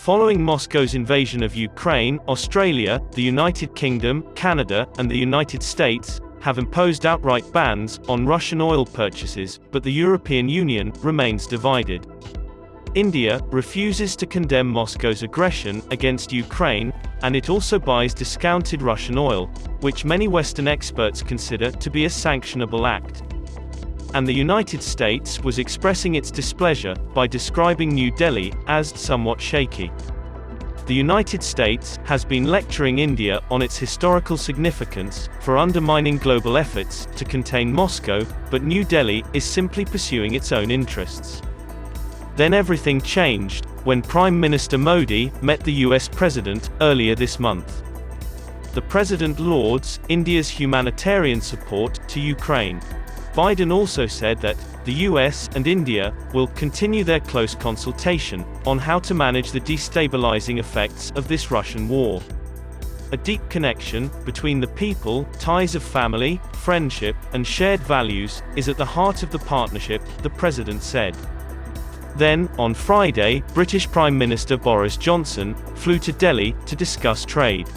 Following Moscow's invasion of Ukraine, Australia, the United Kingdom, Canada, and the United States have imposed outright bans on Russian oil purchases, but the European Union remains divided. India refuses to condemn Moscow's aggression against Ukraine, and it also buys discounted Russian oil, which many Western experts consider to be a sanctionable act. And the United States was expressing its displeasure by describing New Delhi as somewhat shaky. The United States has been lecturing India on its historical significance for undermining global efforts to contain Moscow, but New Delhi is simply pursuing its own interests. Then everything changed when Prime Minister Modi met the US President earlier this month. The President lauds India's humanitarian support to Ukraine. Biden also said that the US and India will continue their close consultation on how to manage the destabilizing effects of this Russian war. A deep connection between the people, ties of family, friendship, and shared values is at the heart of the partnership, the president said. Then, on Friday, British Prime Minister Boris Johnson flew to Delhi to discuss trade.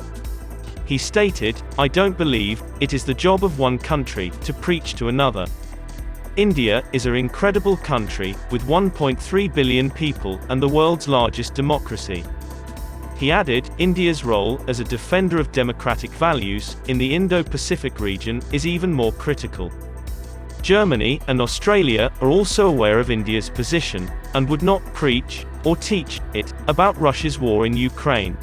He stated, "I don't believe it is the job of one country to preach to another. India is an incredible country with 1.3 billion people and the world's largest democracy." He added, India's role as a defender of democratic values in the Indo-Pacific region is even more critical. Germany and Australia are also aware of India's position, and would not preach, or teach, it, about Russia's war in Ukraine.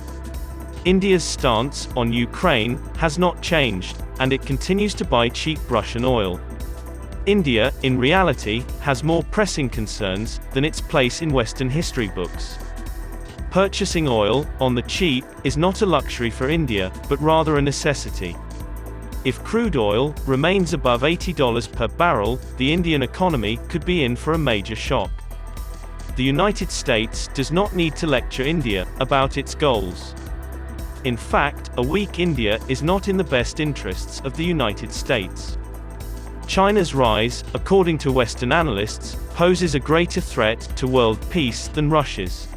India's stance on Ukraine has not changed, and it continues to buy cheap Russian oil. India, in reality, has more pressing concerns than its place in Western history books. Purchasing oil, on the cheap, is not a luxury for India, but rather a necessity. If crude oil remains above $80 per barrel, the Indian economy could be in for a major shock. The United States does not need to lecture India about its goals. In fact, a weak India is not in the best interests of the United States. China's rise, according to Western analysts, poses a greater threat to world peace than Russia's.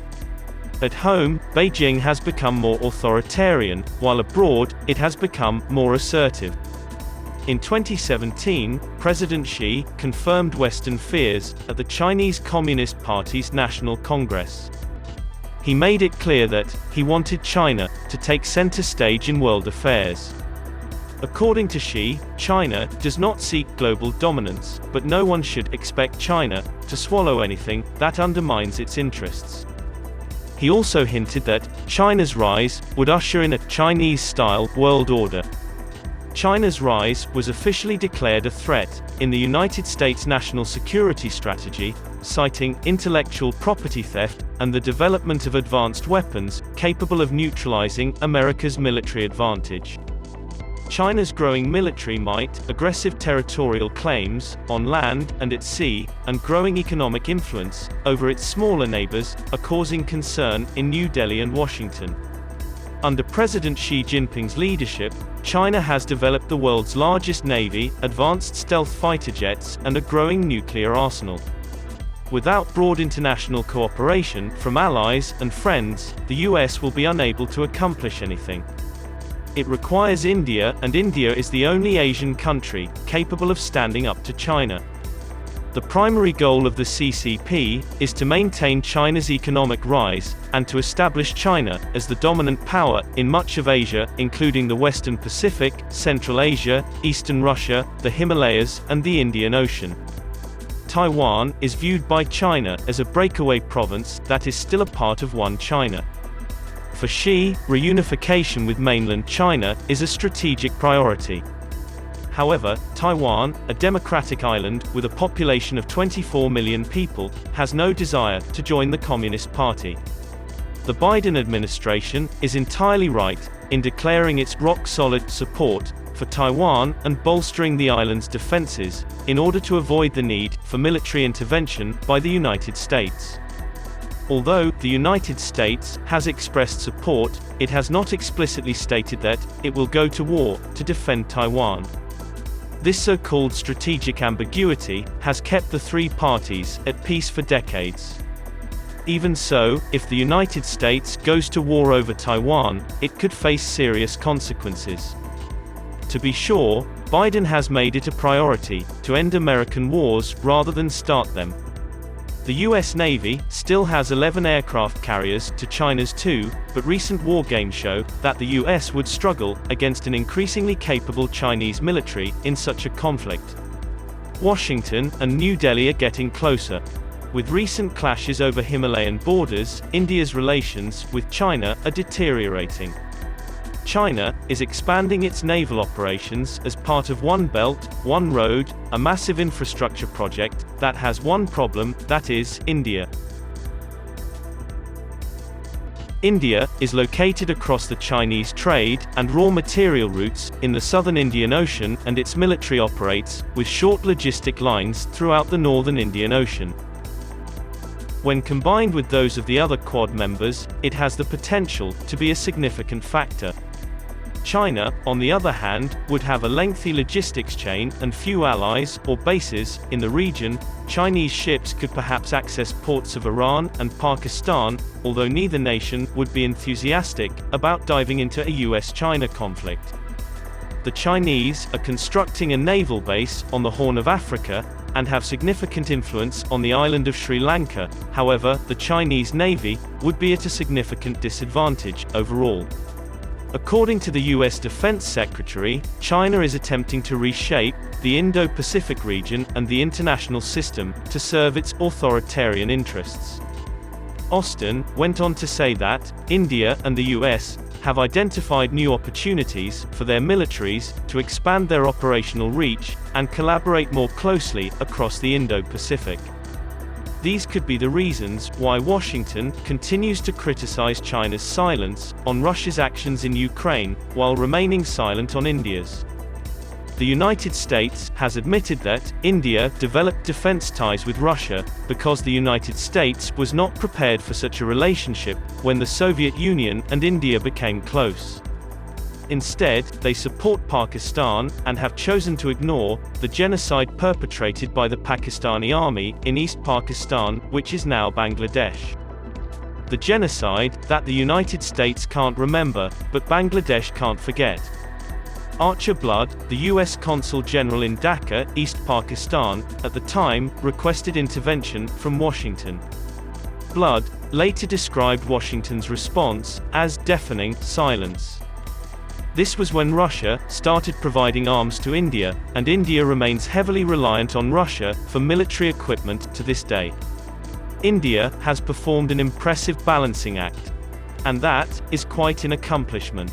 At home, Beijing has become more authoritarian, while abroad, it has become more assertive. In 2017, President Xi confirmed Western fears at the Chinese Communist Party's National Congress. He made it clear that he wanted China to take center stage in world affairs. According to Xi, China does not seek global dominance, but no one should expect China to swallow anything that undermines its interests. He also hinted that China's rise would usher in a Chinese-style world order. China's rise was officially declared a threat in the United States National Security Strategy, citing intellectual property theft and the development of advanced weapons capable of neutralizing America's military advantage. China's growing military might, aggressive territorial claims on land and at sea, and growing economic influence over its smaller neighbors are causing concern in New Delhi and Washington. Under President Xi Jinping's leadership, China has developed the world's largest navy, advanced stealth fighter jets, and a growing nuclear arsenal. Without broad international cooperation from allies and friends, the US will be unable to accomplish anything. It requires India, and India is the only Asian country capable of standing up to China. The primary goal of the CCP is to maintain China's economic rise, and to establish China as the dominant power in much of Asia, including the Western Pacific, Central Asia, Eastern Russia, the Himalayas, and the Indian Ocean. Taiwan is viewed by China as a breakaway province that is still a part of one China. For Xi, reunification with mainland China is a strategic priority. However, Taiwan, a democratic island with a population of 24 million people, has no desire to join the Communist Party. The Biden administration is entirely right in declaring its rock-solid support for Taiwan and bolstering the island's defenses in order to avoid the need for military intervention by the United States. Although the United States has expressed support, it has not explicitly stated that it will go to war to defend Taiwan. This so-called strategic ambiguity has kept the three parties at peace for decades. Even so, if the United States goes to war over Taiwan, it could face serious consequences. To be sure, Biden has made it a priority to end American wars rather than start them. The U.S. Navy still has 11 aircraft carriers to China's 2, but recent war games show that the U.S. would struggle against an increasingly capable Chinese military in such a conflict. Washington and New Delhi are getting closer. With recent clashes over Himalayan borders, India's relations with China are deteriorating. China is expanding its naval operations as part of One Belt, One Road, a massive infrastructure project that has one problem, that is, India. India is located across the Chinese trade and raw material routes in the southern Indian Ocean, and its military operates with short logistic lines throughout the northern Indian Ocean. When combined with those of the other Quad members, it has the potential to be a significant factor. China, on the other hand, would have a lengthy logistics chain and few allies or bases in the region. Chinese ships could perhaps access ports of Iran and Pakistan, although neither nation would be enthusiastic about diving into a US-China conflict. The Chinese are constructing a naval base on the Horn of Africa and have significant influence on the island of Sri Lanka. However, the Chinese Navy would be at a significant disadvantage overall. According to the U.S. Defense Secretary, China is attempting to reshape the Indo-Pacific region and the international system to serve its authoritarian interests. Austin went on to say that India and the U.S. have identified new opportunities for their militaries to expand their operational reach and collaborate more closely across the Indo-Pacific. These could be the reasons why Washington continues to criticize China's silence on Russia's actions in Ukraine, while remaining silent on India's. The United States has admitted that India developed defense ties with Russia because the United States was not prepared for such a relationship when the Soviet Union and India became close. Instead, they support Pakistan and have chosen to ignore the genocide perpetrated by the Pakistani army in East Pakistan, which is now Bangladesh. The genocide that the United States can't remember, but Bangladesh can't forget. Archer Blood, the U.S. Consul General in Dhaka, East Pakistan, at the time, requested intervention from Washington. Blood later described Washington's response as deafening silence. This was when Russia started providing arms to India, and India remains heavily reliant on Russia for military equipment to this day. India has performed an impressive balancing act. And that is quite an accomplishment.